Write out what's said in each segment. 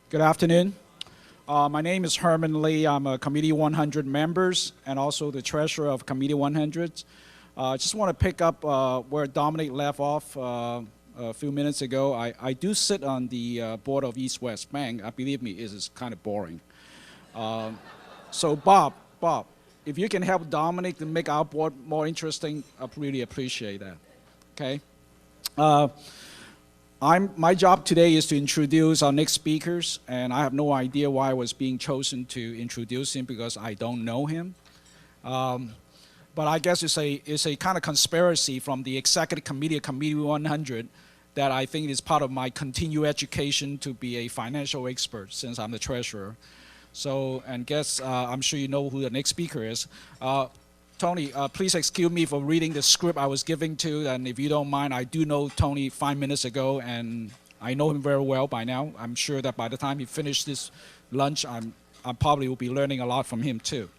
Good afternoon. My name is Herman Lee. I'm a Committee 100 members and also the treasurer of Committee 100. I just want to pick up where Dominic left off a few minutes ago. I do sit on the board of East West Bank. Believe me, it is kind of boring. So Bob, if you can help Dominic to make our board more interesting, I'd really appreciate that. Okay. My job today is to introduce our next speakers, and I have no idea why I was being chosen to introduce him because I don't know him. But I guess it's a kind of conspiracy from the executive committee of Committee 100 that I think is part of my continued education to be a financial expert since I'm the treasurer. So, and guess I'm sure you know who the next speaker is. Tony, please excuse me for reading the script I was giving to, and if you don't mind, I do know Tony 5 minutes ago, and I know him very well by now. I'm sure that by the time he finished this lunch, I probably will be learning a lot from him too.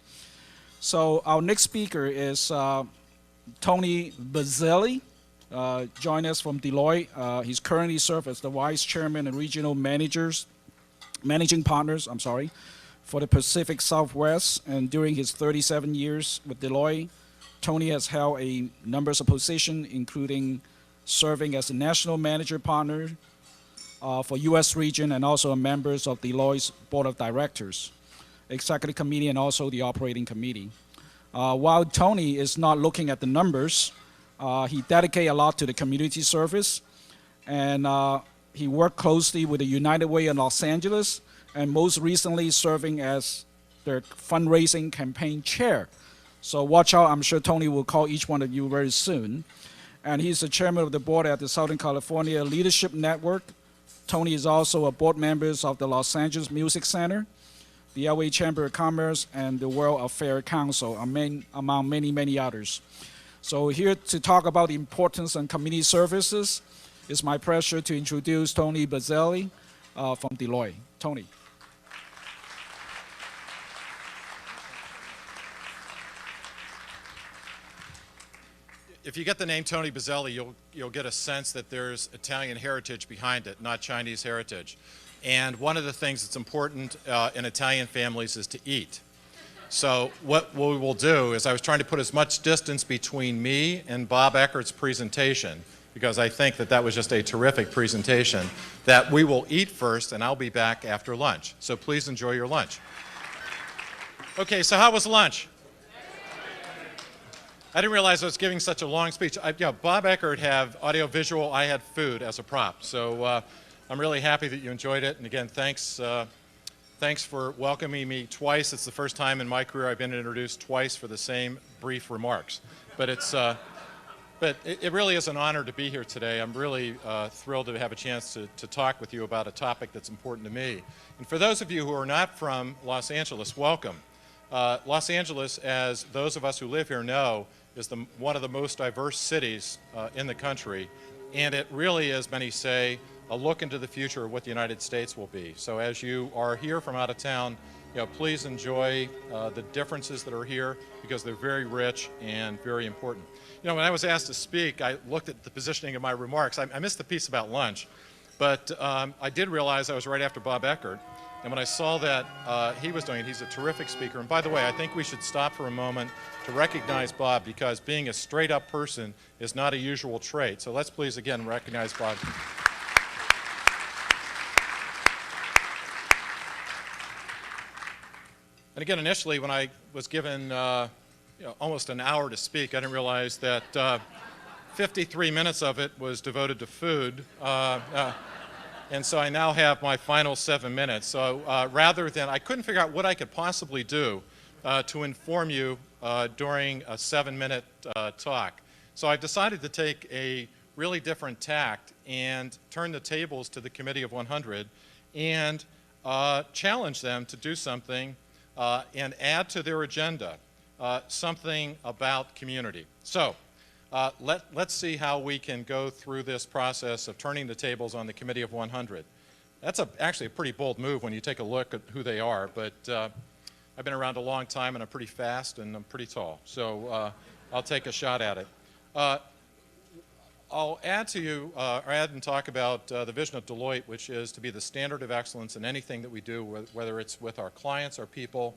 So our next speaker is Tony Buzzelli, joined us from Deloitte. He's currently served as the vice chairman and regional managing partners, for the Pacific Southwest, and during his 37 years with Deloitte, Tony has held a number of positions, including serving as a national manager partner for U.S. region and also a member of Deloitte's board of directors, executive committee, and also the operating committee. While Tony is not looking at the numbers, he dedicates a lot to the community service, and he worked closely with the United Way in Los Angeles, and most recently serving as their fundraising campaign chair. So watch out, I'm sure Tony will call each one of you very soon. And he's the chairman of the board at the Southern California Leadership Network. Tony is also a board member of the Los Angeles Music Center, the LA Chamber of Commerce, and the World Affairs Council, among many, many others. So here to talk about the importance of community services, it's my pleasure to introduce Tony Buzzelli from Deloitte. Tony. If you get the name Tony Buzzelli, you'll get a sense that there's Italian heritage behind it, not Chinese heritage. And one of the things that's important in Italian families is to eat. So what we will do is I was trying to put as much distance between me and Bob Eckert's presentation, because I think that was just a terrific presentation, that we will eat first and I'll be back after lunch. So please enjoy your lunch. Okay, so how was lunch? I didn't realize I was giving such a long speech. Bob Eckert had audio-visual, I had food as a prop. So I'm really happy that you enjoyed it. And again, thanks for welcoming me twice. It's the first time in my career I've been introduced twice for the same brief remarks. But it really is an honor to be here today. I'm really thrilled to have a chance to talk with you about a topic that's important to me. And for those of you who are not from Los Angeles, welcome. Los Angeles, as those of us who live here know, is one of the most diverse cities in the country, and it really is, many say, a look into the future of what the United States will be. So as you are here from out of town, please enjoy the differences that are here, because they're very rich and very important. When I was asked to speak, I looked at the positioning of my remarks. I missed the piece about lunch, but I did realize I was right after Bob Eckert. And when I saw that he was doing it, he's a terrific speaker. And by the way, I think we should stop for a moment to recognize Bob, because being a straight-up person is not a usual trait. So let's please again recognize Bob. And again, initially, when I was given almost an hour to speak, I didn't realize that 53 minutes of it was devoted to food. And so I now have my final 7 minutes. So rather than, I couldn't figure out what I could possibly do to inform you during a 7-minute talk. So I've decided to take a really different tact and turn the tables to the Committee of 100 and challenge them to do something and add to their agenda something about community. So let's see how we can go through this process of turning the tables on the Committee of 100. That's actually a pretty bold move when you take a look at who they are, but I've been around a long time, and I'm pretty fast and I'm pretty tall, so I'll take a shot at it. I'll add to you, or add and talk about the vision of Deloitte, which is to be the standard of excellence in anything that we do, whether it's with our clients, our people,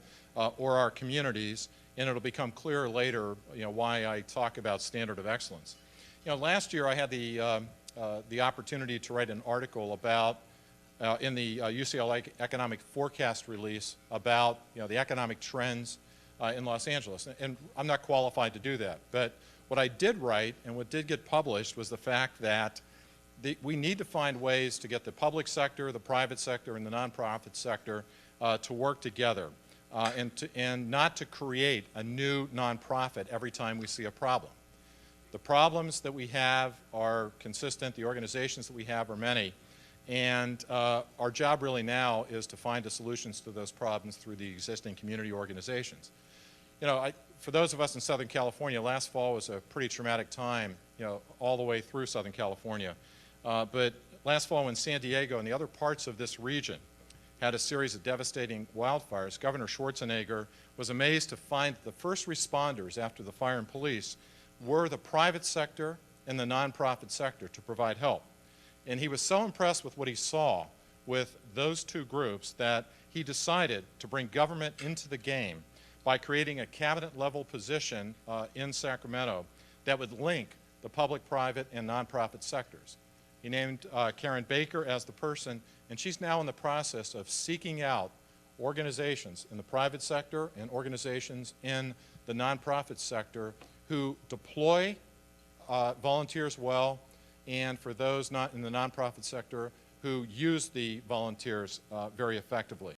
or our communities. And it'll become clearer later, why I talk about standard of excellence. Last year I had the opportunity to write an article about in the UCLA economic forecast release about the economic trends in Los Angeles. And I'm not qualified to do that, but what I did write and what did get published was the fact that we need to find ways to get the public sector, the private sector, and the nonprofit sector to work together and not to create a new nonprofit every time we see a problem. The problems that we have are consistent. The organizations that we have are many. And our job really now is to find the solutions to those problems through the existing community organizations. For those of us in Southern California, last fall was a pretty traumatic time, all the way through Southern California. But last fall when San Diego and the other parts of this region had a series of devastating wildfires, Governor Schwarzenegger was amazed to find the first responders after the fire and police were the private sector and the nonprofit sector to provide help. And he was so impressed with what he saw with those two groups that he decided to bring government into the game by creating a cabinet-level position in Sacramento that would link the public, private, and nonprofit sectors. He named Karen Baker as the person, and she's now in the process of seeking out organizations in the private sector and organizations in the nonprofit sector who deploy volunteers well, and for those not in the nonprofit sector who use the volunteers very effectively.